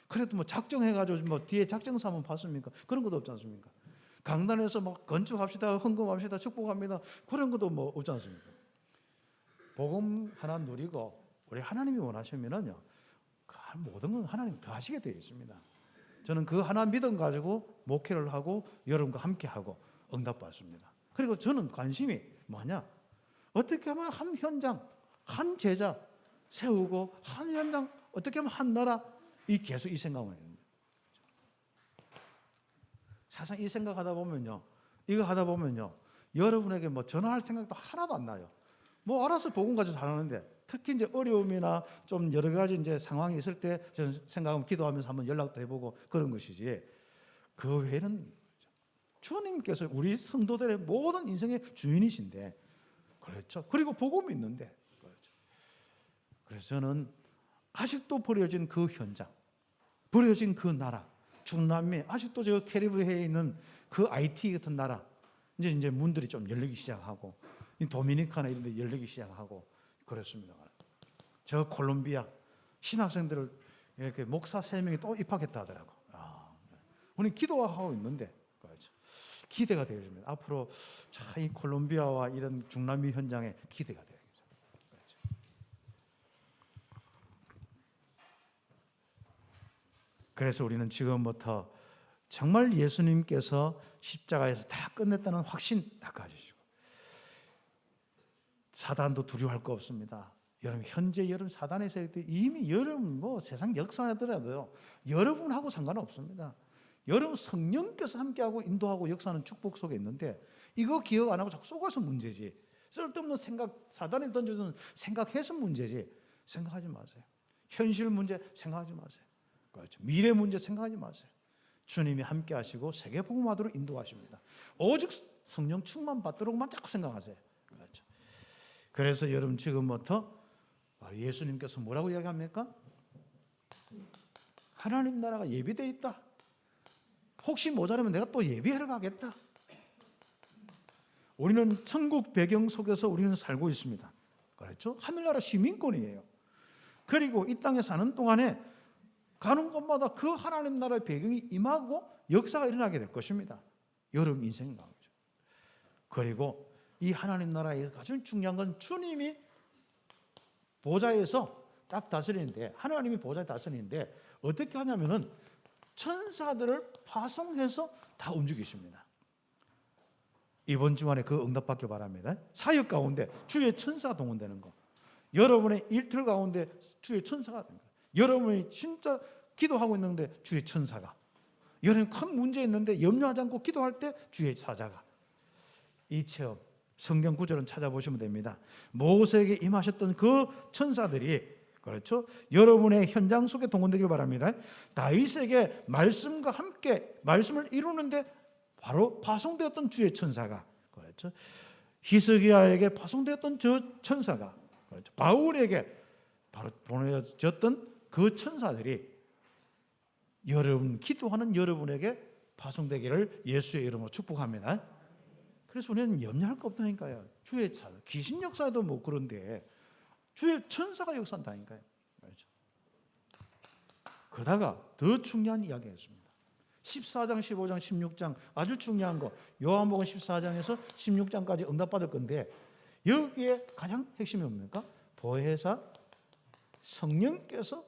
그래도 뭐 작정해가지고 뭐 뒤에 작정사 한번 봤습니까? 그런 것도 없지 않습니까? 강단에서 막 건축합시다, 헌금합시다, 축복합니다. 그런 것도 뭐 없지 않습니까? 복음 하나 누리고 우리 하나님이 원하시면은요, 그 모든 건 하나님 더 하시게 되어 있습니다. 저는 그 하나 믿음 가지고 목회를 하고 여러분과 함께 하고 응답받습니다. 그리고 저는 관심이 뭐냐? 어떻게 하면 한 현장, 한 제자 세우고 한 현장 어떻게 하면 한 나라 이 계속 이 생각만 해요. 사실 이 생각하다 보면요, 이거 하다 보면요, 여러분에게 뭐 전화할 생각도 하나도 안 나요. 뭐 알아서 복음 가지고 잘하는데 특히 이제 어려움이나 좀 여러 가지 이제 상황이 있을 때 저는 생각하면 기도하면서 한번 연락도 해보고 그런 것이지. 그 외에는 주님께서 우리 성도들의 모든 인생의 주인이신데, 그렇죠. 그리고 복음이 있는데, 그렇죠. 그래서 저는 아직도 버려진 그 현장, 버려진 그 나라, 중남미, 아직도 저 캐리브해에 있는 그 IT 같은 나라, 이제 문들이 좀 열리기 시작하고, 도미니카나 이런 데 열리기 시작하고, 그렇습니다. 저 콜롬비아 신학생들을 이렇게 목사 3명이 또 입학했다 하더라고. 우리 기도하고 있는데, 그렇죠. 기대가 되어집니다. 앞으로 이 콜롬비아와 이런 중남미 현장에 기대가 되어집니다. 그렇죠. 그래서 우리는 지금부터 정말 예수님께서 십자가에서 다 끝냈다는 확신 딱 가지시고, 사단도 두려워할 거 없습니다. 여러분 현재 여러분 사단의 세력들이 이미 여러분 뭐 세상 역사하더라도요, 여러분하고 상관없습니다. 여러분 성령께서 함께하고 인도하고 역사하는 축복 속에 있는데 이거 기억 안 하고 자꾸 속아서 문제지. 쓸데없는 생각, 사단이 던져주는 생각해서 문제지. 생각하지 마세요. 현실 문제 생각하지 마세요. 그렇죠. 미래 문제 생각하지 마세요. 주님이 함께하시고 세계복음화도록 인도하십니다. 오직 성령 충만 받도록만 자꾸 생각하세요. 그렇죠. 그래서 여러분 지금부터 예수님께서 뭐라고 이야기합니까? 하나님 나라가 예비되어 있다. 혹시 모자라면 내가 또 예비하러 가겠다. 우리는 천국 배경 속에서 우리는 살고 있습니다. 그렇죠? 하늘나라 시민권이에요. 그리고 이 땅에 사는 동안에 가는 곳마다 그 하나님 나라의 배경이 임하고 역사가 일어나게 될 것입니다. 여러분 인생 가운데. 그리고 이 하나님 나라에 가장 중요한 건 주님이 보좌에서 딱 다스리는데, 하나님이 보좌에 다스리는데 어떻게 하냐면은 천사들을 파송해서 다 움직이십니다. 이번 주간에 그 응답받길 바랍니다. 사역 가운데 주의 천사가 동원되는 거, 여러분의 일틀 가운데 주의 천사가 되는 거, 여러분이 진짜 기도하고 있는데 주의 천사가, 여러분 큰 문제 있는데 염려하지 않고 기도할 때 주의 사자가, 이 체험 성경 구절은 찾아보시면 됩니다. 모세에게 임하셨던 그 천사들이, 그렇죠, 여러분의 현장 속에 동원되길 바랍니다. 다윗에게 말씀과 함께 말씀을 이루는데 바로 파송되었던 주의 천사가, 그렇죠, 히스기야에게 파송되었던 저 천사가, 그렇죠, 바울에게 바로 보내졌던 그 천사들이 여러분, 기도하는 여러분에게 파송되기를 예수의 이름으로 축복합니다. 그래서 우리는 염려할 거 없다니까요. 주의 차, 귀신 역사도 뭐 그런데 주의 천사가 역사한다니까요. 그렇죠? 그러다가 더 중요한 이야기가 있습니다. 14장, 15장, 16장 아주 중요한 거, 요한복음 14장에서 16장까지 응답받을 건데 여기에 가장 핵심이 뭡니까? 보혜사 성령께서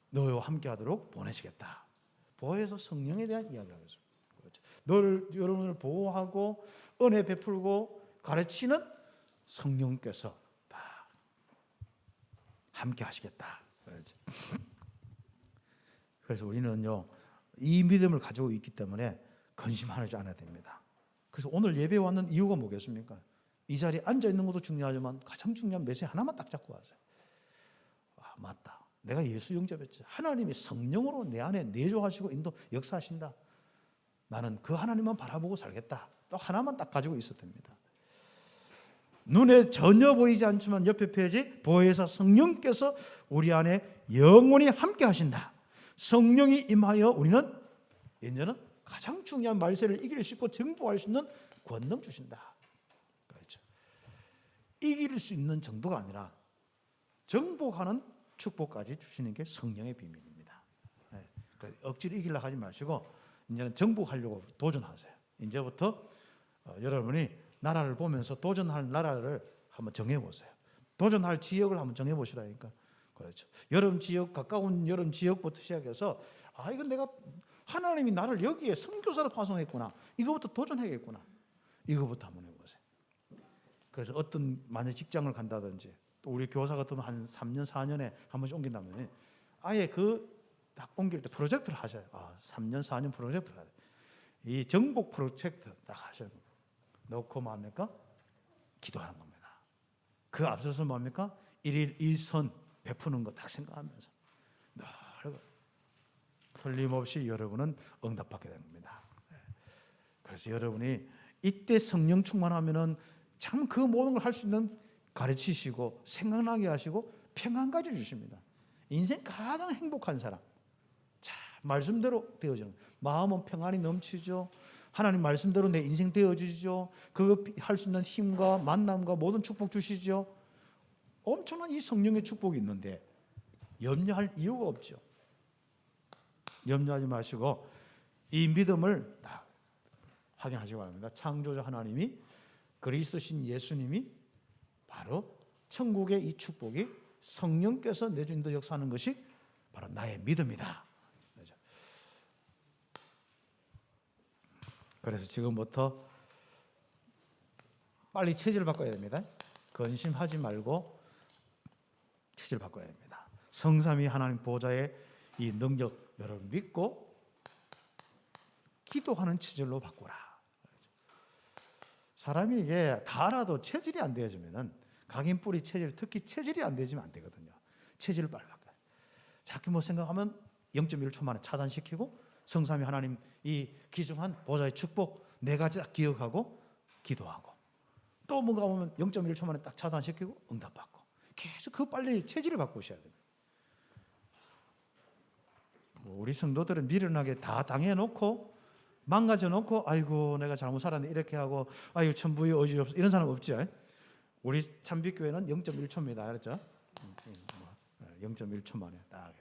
너와 함께하도록 보내시겠다. 보혜사 성령에 대한 이야기를 하겠습니다. 그렇죠? 여러분을 보호하고 은혜 베풀고 가르치는 성령께서 다 함께 하시겠다. 그렇죠? 그래서 우리는요, 이 믿음을 가지고 있기 때문에 근심하지 않아야 됩니다. 그래서 오늘 예배에 왔는 이유가 뭐겠습니까? 이 자리에 앉아 있는 것도 중요하지만 가장 중요한 메시지 하나만 딱 잡고 와세요. 맞다. 내가 예수 영접했지. 하나님이 성령으로 내 안에 내조하시고 인도 역사하신다. 나는 그 하나님만 바라보고 살겠다. 또 하나만 딱 가지고 있어도 됩니다. 눈에 전혀 보이지 않지만 옆에 페이지 보혜사 성령께서 우리 안에 영원히 함께 하신다. 성령이 임하여 우리는 이제는 가장 중요한 말세를 이길 수 있고 정복할 수 있는 권능 주신다. 그렇죠. 이길 수 있는 정도가 아니라 정복하는 축복까지 주시는 게 성령의 비밀입니다. 네. 억지로 이기려고 하지 마시고 이제는 정복하려고 도전하세요. 이제부터 여러분이 나라를 보면서 도전할 나라를 한번 정해보세요. 도전할 지역을 한번 정해보시라니까. 그렇죠. 여름 지역, 가까운 여름 지역부터 시작해서 이건 내가 하나님이 나를 여기에 선교사로 파송했구나. 이거부터 도전해야겠구나. 이거부터 한번 해보세요. 그래서 어떤 만약 직장을 간다든지 또 우리 교사 같으면 한 3년, 4년에 한 번씩 옮긴다면 아예 딱 옮길 때 프로젝트를 하셔요. 3년, 4년 프로젝트를 하셔요. 이 정복 프로젝트 딱 하셔요. 놓고 뭡니까? 기도하는 겁니다. 그 앞서서 뭡니까? 일일 일선 베푸는 거 딱 생각하면서 틀림없이 여러분은 응답받게 되는 겁니다. 그래서 여러분이 이때 성령 충만하면은 참 그 모든 걸 할 수 있는 가르치시고 생각나게 하시고 평안까지 주십니다. 인생 가장 행복한 사람, 말씀대로 되어지는, 마음은 평안이 넘치죠. 하나님 말씀대로 내 인생 되어지죠. 그거 할 수 있는 힘과 만남과 모든 축복 주시죠. 엄청난 이 성령의 축복이 있는데 염려할 이유가 없죠. 염려하지 마시고 이 믿음을 딱 확인하시기 바랍니다. 창조자 하나님이, 그리스도신 예수님이 바로 천국의 이 축복이 성령께서 내주인도 역사하는 것이 바로 나의 믿음이다. 그래서 지금부터 빨리 체질을 바꿔야 됩니다. 근심하지 말고 체질을 바꿔야 됩니다. 성삼위 하나님 보좌의 이 능력 여러분 믿고 기도하는 체질로 바꾸라. 사람이 이게 다 알아도 체질이 안 되어지면은 각인 뿌리 체질, 특히 체질이 안 되어지면 안 되거든요. 체질을 빨리 바꿔요. 자꾸 뭐 생각하면 0.1초 만에 차단시키고 성삼위 하나님 이 기중한 보좌의 축복 네 가지 딱 기억하고 기도하고 또 뭔가 오면 0.1초 만에 딱 차단시키고 응답받고 계속 그 빨리 체질을 바꾸셔야 됩니다. 우리 성도들은 미련하게 다 당해놓고 망가져놓고 아이고 내가 잘못 살았네 이렇게 하고 아이고 천부의 의지 없어 이런 사람 없죠. 우리 참빛교회는 0.1초입니다. 알았죠? 0.1초 만에 딱.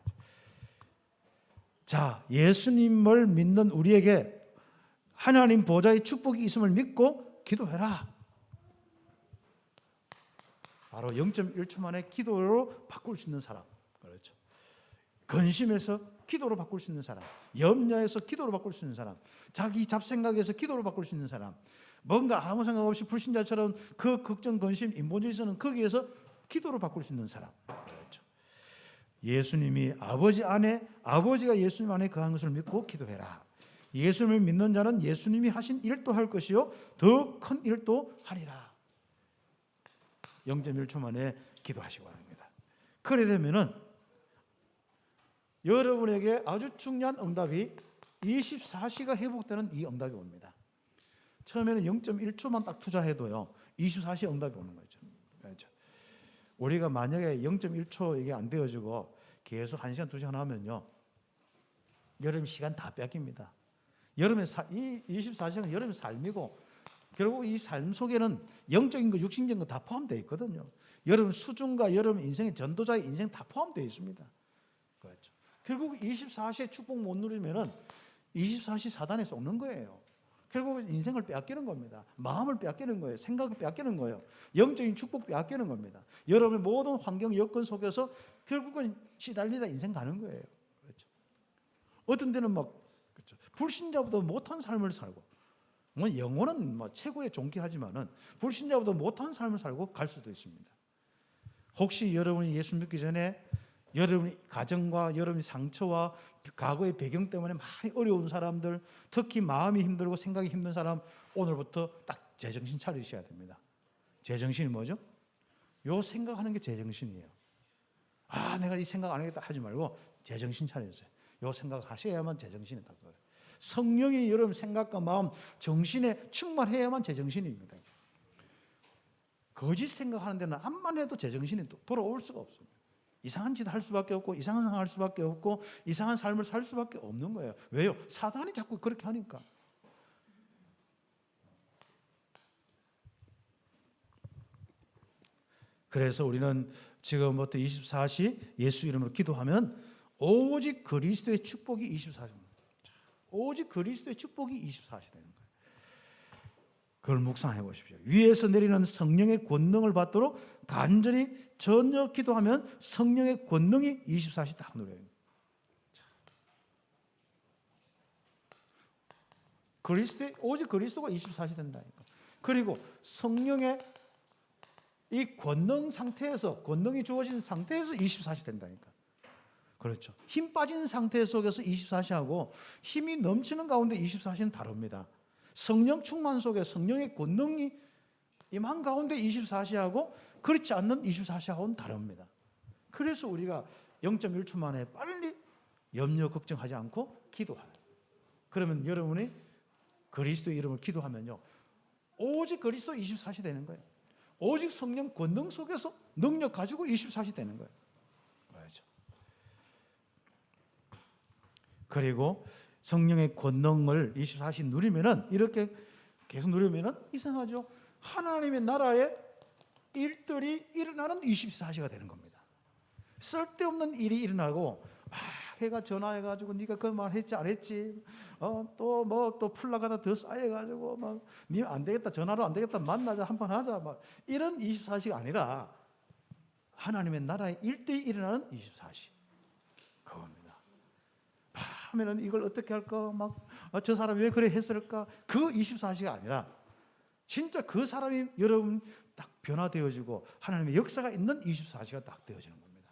자, 예수님을 믿는 우리에게 하나님 보좌의 축복이 있음을 믿고 기도해라. 바로 0.1초 만에 기도로 바꿀 수 있는 사람. 그렇죠. 근심에서 기도로 바꿀 수 있는 사람, 염려에서 기도로 바꿀 수 있는 사람, 자기 잡생각에서 기도로 바꿀 수 있는 사람, 뭔가 아무 생각 없이 불신자처럼 그 걱정, 근심, 인본주의에서는 거기에서 기도로 바꿀 수 있는 사람. 그렇죠. 예수님이 아버지 안에, 아버지가 예수님 안에 거한 것을 믿고 기도해라. 예수님을 믿는 자는 예수님이 하신 일도 할 것이요 더 큰 일도 하리라. 0.1초 만에 기도하시기 바랍니다. 그래 되면은 여러분에게 아주 중요한 응답이 24시가 회복되는 이 응답이 옵니다. 처음에는 0.1초만 딱 투자해도요 24시 응답이 오는 거죠. 그렇죠? 우리가 만약에 0.1초 이게 안 되어지고 계속 1시간 2시간 하면요 여름 시간 다 뺏깁니다. 여름의 이 24시간은 여름의 삶이고 결국 이 삶 속에는 영적인 거 육신적인 거 다 포함되어 있거든요. 여러분 수준과 여러분 인생의 전도자의 인생 다 포함되어 있습니다. 그렇죠. 결국 24시에 축복 못 누리면은 24시 사단에 쏘는 거예요. 결국 인생을 빼앗기는 겁니다. 마음을 빼앗기는 거예요. 생각을 빼앗기는 거예요. 영적인 축복 빼앗기는 겁니다. 여러분의 모든 환경 여건 속에서 결국은 시달리다 인생 가는 거예요. 그렇죠. 어떤 데는 막 그렇죠. 불신자보다 못한 삶을 살고, 뭐 영혼은 뭐 최고의 존귀하지만은 불신자보다 못한 삶을 살고 갈 수도 있습니다. 혹시 여러분이 예수 믿기 전에 여러분의 가정과 여러분의 상처와 과거의 배경 때문에 많이 어려운 사람들, 특히 마음이 힘들고 생각이 힘든 사람, 오늘부터 딱 제정신 차리셔야 됩니다. 제정신이 뭐죠? 요 생각하는 게 제정신이에요. 아, 내가 이 생각 안 하겠다 하지 말고 제정신 차리세요. 요 생각하셔야만 제정신이 딱 돼요. 성령이 여러분 생각과 마음, 정신에 충만해야만 제정신입니다. 거짓 생각하는 데는 암만 해도 제정신이 돌아올 수가 없습니다. 이상한 짓 할 수밖에 없고 이상한 상황 할 수밖에 없고 이상한 삶을 살 수밖에 없는 거예요. 왜요? 사단이 자꾸 그렇게 하니까. 그래서 우리는 지금부터 24시 예수 이름으로 기도하면 오직 그리스도의 축복이 24시입니다. 오직 그리스도의 축복이 24시 되는 거예요. 그걸 묵상해 보십시오. 위에서 내리는 성령의 권능을 받도록 간절히 전혀 기도하면 성령의 권능이 24시 딱 누려요. 오직 그리스도가 24시 된다니까. 그리고 성령의 이 권능 상태에서, 권능이 주어진 상태에서 24시 된다니까. 그렇죠. 힘 빠진 상태 속에서 24시하고 힘이 넘치는 가운데 24시는 다릅니다. 성령 충만 속에 성령의 권능이 임한 가운데 24시하고 그렇지 않는 24시하고는 다릅니다. 그래서 우리가 0.1초 만에 빨리 염려 걱정하지 않고 기도해요. 그러면 여러분이 그리스도의 이름을 기도하면요 오직 그리스도 24시 되는 거예요. 오직 성령 권능 속에서 능력 가지고 24시 되는 거예요. 그렇죠. 그리고 성령의 권능을 24시 누리면은 이렇게 계속 누리면은 이상하죠. 하나님의 나라의 일들이 일어나는 24시가 되는 겁니다. 쓸데없는 일이 일어나고 해가 전화해가지고 네가 그 말 했지 안 했지 또 뭐 또 풀나가다 더 쌓여가지고 막 니 안 되겠다 전화로 안 되겠다 만나자 한판 하자 막 이런 24시가 아니라 하나님의 나라의 일들이 일어나는 24시 그겁니다. 하면은 이걸 어떻게 할까 막 저 사람이 왜 그래 했을까 그 24시가 아니라 진짜 그 사람이 여러분 딱 변화되어지고 하나님의 역사가 있는 24시가 딱 되어지는 겁니다.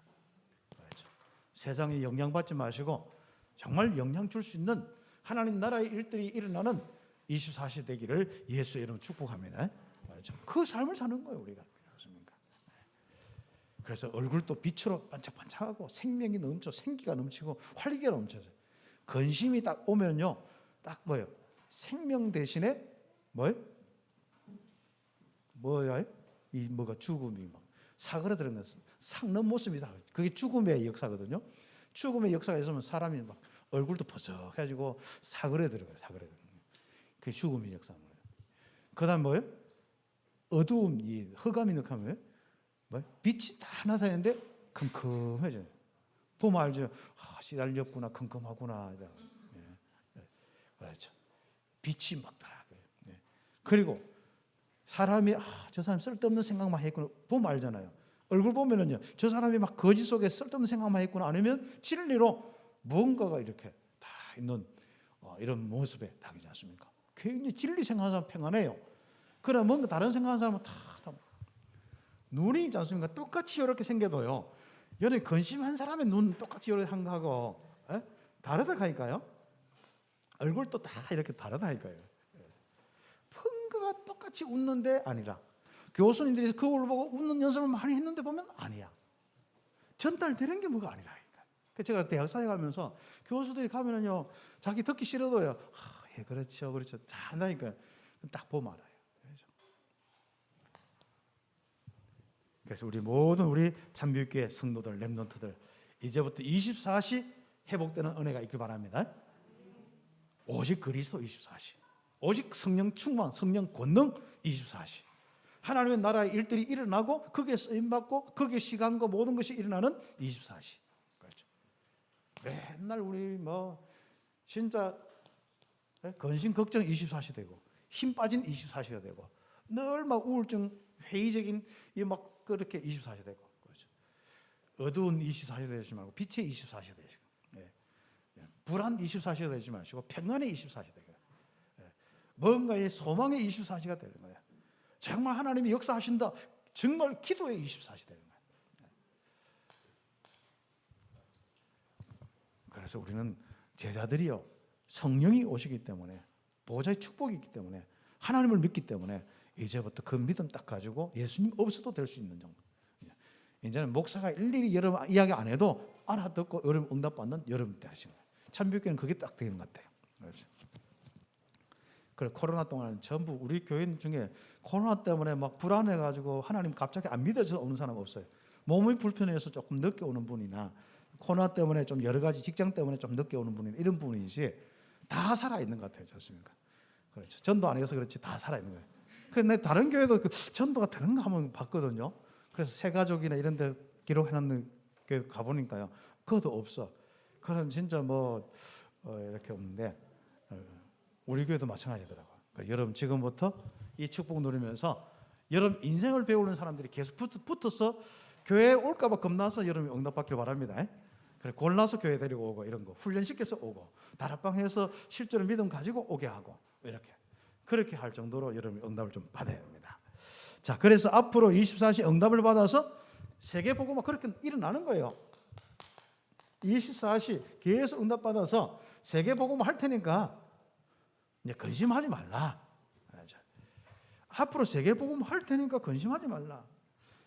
그렇죠. 세상에 영향받지 마시고 정말 영향 줄 수 있는 하나님 나라의 일들이 일어나는 24시 되기를 예수 이름으로 축복합니다. 그렇죠. 그 삶을 사는 거예요 우리가. 그렇습니까? 그래서 얼굴도 빛으로 반짝반짝하고 생명이 넘쳐 생기가 넘치고 활기가 넘쳐서 근심이 딱 오면요 딱 뭐예요? 생명 대신에 뭐예요? 뭐야? 이 뭐가 죽음이 막 사그라드는 것은 삭는 모습이다. 그게 죽음의 역사거든요. 죽음의 역사가 있으면 사람이 막 얼굴도 퍼석해가지고 사그라들어요. 사그라들어요. 그게 죽음의 역사인 거예요. 그다음 뭐예요? 어두움, 이 흑암이 느끼면 뭐예요? 빛이 다 나타나는데 컴컴해져요. 보면 알죠. 시달렸구나, 컴컴하구나. 그렇죠. 빛이 막 다. 그리고 사람이 저 사람 쓸데없는 생각만 했구나 보면 알잖아요. 얼굴 보면은요, 저 사람이 막 거짓 속에 쓸데없는 생각만 했구나 아니면 진리로 무언가가 이렇게 다 있는 이런 모습에 다르지 않습니까? 굉장히 진리 생각하는 사람 평안해요. 그러나 뭔가 다른 생각하는 사람은 다 눈이 있지 않습니까? 똑같이 이렇게 생겨도요. 여러분 근심한 사람의 눈 똑같이 이렇게 한 거하고 다르다 하니까요. 얼굴도 다 이렇게 다르다니까요. 펑크가 똑같이 웃는데 아니라, 교수님들이 그걸 보고 웃는 연습을 많이 했는데 보면 아니야. 전달되는 게 뭐가 아니라니까. 제가 대학사에 가면서 교수들이 가면은요, 자기 듣기 싫어도요, 예, 그렇죠, 그렇죠, 잘한다니까. 딱 보면 알아요. 그래서 우리 모든 우리 참교육교회 성도들, 렘넌트들, 이제부터 24시 회복되는 은혜가 있길 바랍니다. 오직 그리스도 24시, 오직 성령 충만, 성령 권능 24시. 하나님의 나라의 일들이 일어나고 거기에 쓰임받고 거기에 시간과 모든 것이 일어나는 24시. 그렇죠. 맨날 우리 진짜 근심 걱정 24시 되고 힘 빠진 24시가 되고 늘 막 우울증 회의적인 그렇게 24시 되고, 그렇죠. 어두운 24시 되지 말고 빛의 24시 되시고, 불안 24시가 되지 마시고 평안의 24시 되고, 뭔가의 소망의 24시가 되는 거예요. 정말 하나님이 역사하신다, 정말 기도의 24시 되는 거예요. 그래서 우리는 제자들이요, 성령이 오시기 때문에, 보좌의 축복이 있기 때문에, 하나님을 믿기 때문에 이제부터 그 믿음 딱 가지고 예수님 없어도 될 수 있는 정도. 이제는 목사가 일일이 여러분 이야기 안 해도 알아듣고 여러분 응답받는 여러분 되시는 거예요. 참교육교회는 그게 딱 되는 것 같아요. 그렇죠. 그래서 코로나 동안 전부 우리 교인 중에 코로나 때문에 막 불안해가지고 하나님 갑자기 안 믿어져 오는 사람 없어요. 몸이 불편해서 조금 늦게 오는 분이나 코로나 때문에 좀 여러 가지 직장 때문에 좀 늦게 오는 분이나 이런 분이지 다 살아있는 것 같아요. 좋습니까? 그렇죠. 전도 안 해서 그렇지 다 살아있는 거예요. 그래서 내 다른 교회도 전도가 되는가 한번 봤거든요. 그래서 새가족이나 이런 데 기록해놨는 교회 가보니까요, 그것도 없어. 그런 진짜 이렇게 없는데, 우리 교회도 마찬가지더라고요. 그러니까 여러분 지금부터 이 축복 누리면서 여러분 인생을 배우는 사람들이 계속 붙어서 교회에 올까봐 겁나서 여러분이 응답받길 바랍니다. 그래, 골라서 교회 데리고 오고 이런 거 훈련시켜서 오고 다락방에서 실제로 믿음 가지고 오게 하고 그렇게 할 정도로 여러분이 응답을 좀 받아야 합니다. 자, 그래서 앞으로 24시 응답을 받아서 세계복음화 그렇게 일어나는 거예요. 24시 계속 응답 받아서 세계복음화 할 테니까 이제 근심하지 말라. 앞으로 세계복음화 할 테니까 근심하지 말라.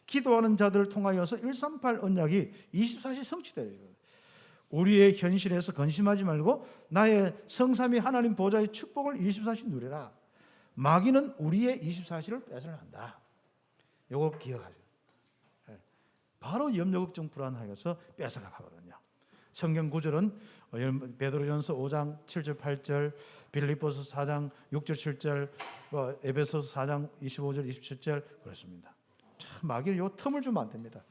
기도하는 자들을 통하여서 138 언약이 24시 성취돼요. 우리의 현실에서 근심하지 말고 나의 성삼위 하나님 보좌의 축복을 24시 누리라. 마귀는 우리의 24시를 뺏어간다. 이거 기억하죠. 바로 염려 걱정 불안하여서 뺏어가거든요. 성경 구절은 베드로전서 5장 7절 8절, 빌립보서 4장 6절 7절, 에베소서 4장 25절 27절 그렇습니다. 참 마귀는 요 틈을 주면 안 됩니다.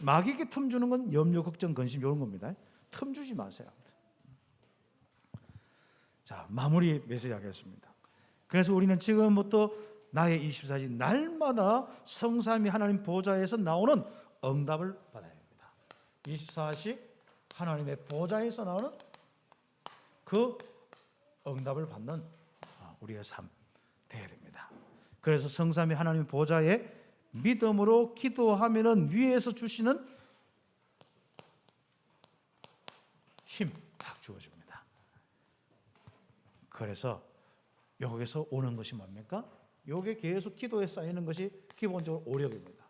마귀에게 틈 주는 건 염려 걱정 근심 이런 겁니다. 틈 주지 마세요. 자, 마무리 메시지 하겠습니다. 그래서 우리는 지금부터 나의 24시 날마다 성삼위 하나님 보좌에서 나오는 응답을 받아야 합니다. 24시 하나님의 보좌에서 나오는 그 응답을 받는 우리의 삶 되어야 됩니다. 그래서 성삼위 하나님 보좌에 믿음으로 기도하면은 위에서 주시는 힘 딱 주어집니다. 그래서 여기서 오는 것이 뭡니까? 요게 계속 기도에 쌓이는 것이 기본적으로 오력입니다.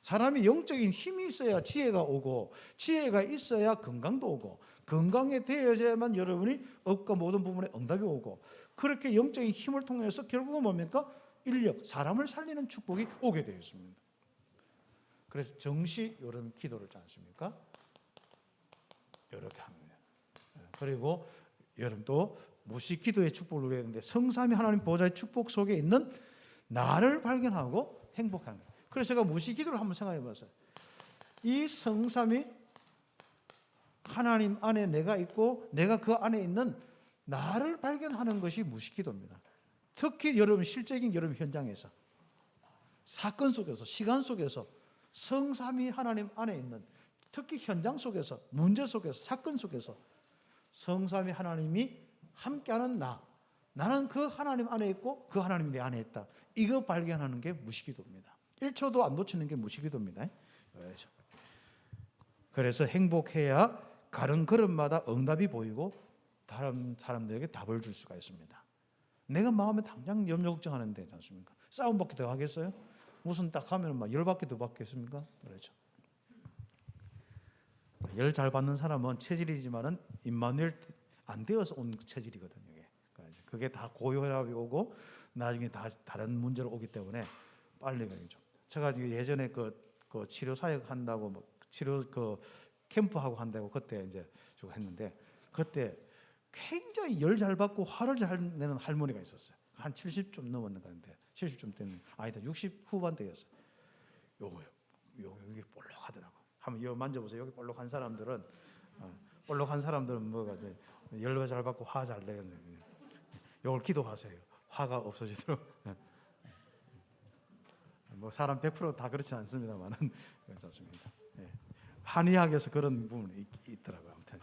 사람이 영적인 힘이 있어야 지혜가 오고 지혜가 있어야 건강도 오고 건강에 되어야만 여러분이 업과 모든 부분에 응답이 오고 그렇게 영적인 힘을 통해서 결국은 뭡니까? 인력, 사람을 살리는 축복이 오게 되어 있습니다. 그래서 정시 여러분 기도를 하지 않습니까? 이렇게 합니다. 그리고 여러분 또 무시 기도의 축복을 누려야 되는데 성삼위 하나님 보좌의 축복 속에 있는 나를 발견하고 행복하는 거예요. 그래서 제가 무시 기도를 한번 생각해 봤어요. 이 성삼위 하나님 안에 내가 있고 내가 그 안에 있는 나를 발견하는 것이 무시 기도입니다. 특히 여러분 실제적인 여러분 현장에서 사건 속에서 시간 속에서 성삼위 하나님 안에 있는 특히 현장 속에서 문제 속에서 사건 속에서 성삼위 하나님이 함께하는 나는 그 하나님 안에 있고 그 하나님이 내 안에 있다. 이거 발견하는 게 무시기도입니다. 1초도 안 놓치는 게 무시기도입니다. 그래서 행복해야 가는 걸음마다 응답이 보이고 다른 사람들에게 답을 줄 수가 있습니다. 내가 마음에 당장 염려 걱정하는데 되지 않습니까? 싸움밖에 더 하겠어요? 무슨 딱 하면 막 열받게 더 받겠습니까? 그렇죠. 열 잘 받는 사람은 체질이지만은 임마누엘 안 되어서 온 체질이거든요. 그게 다 고혈압이 오고 나중에 다 다른 문제로 오기 때문에 빨리 가야죠. 제가 예전에 그 치료 사역 한다고 뭐 치료 그 캠프 하고 한다고 그때 이제 저 했는데 그때 굉장히 열 잘 받고 화를 잘 내는 할머니가 있었어요. 한 70좀 넘었는데 70좀 되는 아니다 60 후반대였어요. 여기 볼록하더라고. 한번 여 만져보세요. 여기 볼록한 사람들은 뭐가 열과 잘 받고 화 잘 내는. 요걸 기도하세요. 화가 없어지도록. 뭐 사람 100% 다 그렇지 않습니다만은 그렇습니다. 예. 한의학에서 그런 부분이 있더라고요. 아무튼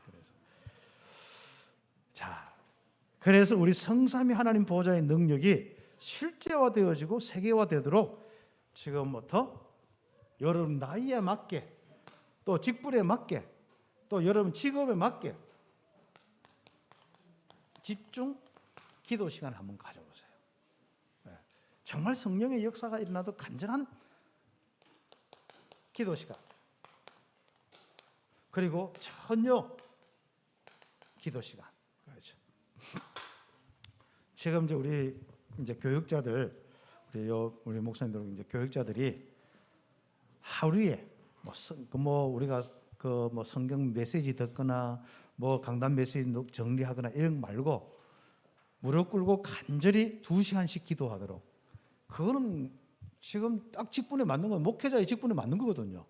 그래서 우리 성삼위 하나님 보좌의 능력이 실제화되어지고 세계화되도록 지금부터 여러분 나이에 맞게 또 직분에 맞게 또 여러분 직업에 맞게 집중 기도 시간 한번 가져보세요. 정말 성령의 역사가 일어나도 간절한 기도 시간 그리고 전혀 기도 시간. 그렇죠. 지금 이제 우리 교육자들 우리 목사님들 이제 교육자들이 하루에 우리가 뭐 성경 메시지 듣거나 뭐 강단 메시지 정리하거나 이런 거 말고 무릎 꿇고 간절히 2시간씩 기도하도록. 그거는 지금 딱 직분에 맞는 건 목회자의 직분에 맞는 거거든요.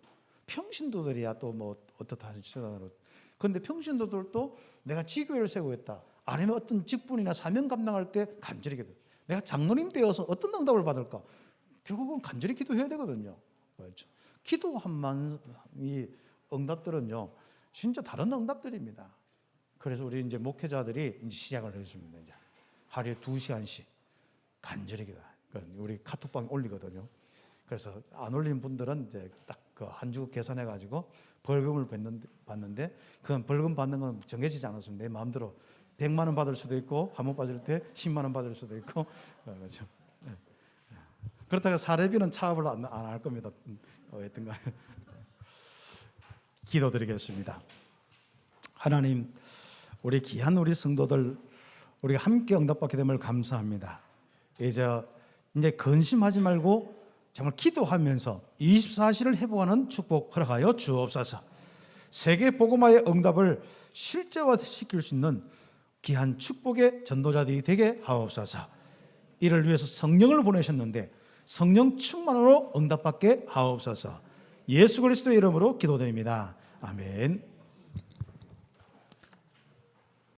평신도들이야 또 뭐 어떻다 하시더라도. 그런데 평신도들도 내가 지교회를 세우고 있다. 아니면 어떤 직분이나 사명 감당할 때 간절히 기도. 내가 장로님 되어서 어떤 응답을 받을까? 결국은 간절히 기도해야 되거든요. 그렇죠. 기도한 이 응답들은요, 진짜 다른 응답들입니다. 그래서 우리 이제 목회자들이 이제 시작을 해줍니다. 이제 하루에 2시간씩 간절히 기도. 우리 카톡방에 올리거든요. 그래서 안 올린 분들은 이제 딱 그 한 주 계산해 가지고 벌금을 받는데 그건 벌금 받는 건 정해지지 않았습니다. 내 마음대로 100만 원 받을 수도 있고 한 번 받을 때 10만 원 받을 수도 있고 그렇죠. 그렇다고 사례비는 차압을 안 할 겁니다. 어쨌든간 기도드리겠습니다. 하나님, 우리 귀한 우리 성도들 우리가 함께 응답받게 됨을 감사합니다. 이제 근심하지 말고 정말 기도하면서 24시를 회복하는 축복 허락하여 주옵소서. 세계 복음화의 응답을 실제화시킬 수 있는 귀한 축복의 전도자들이 되게 하옵소서. 이를 위해서 성령을 보내셨는데 성령 충만으로 응답받게 하옵소서. 예수 그리스도의 이름으로 기도드립니다. 아멘.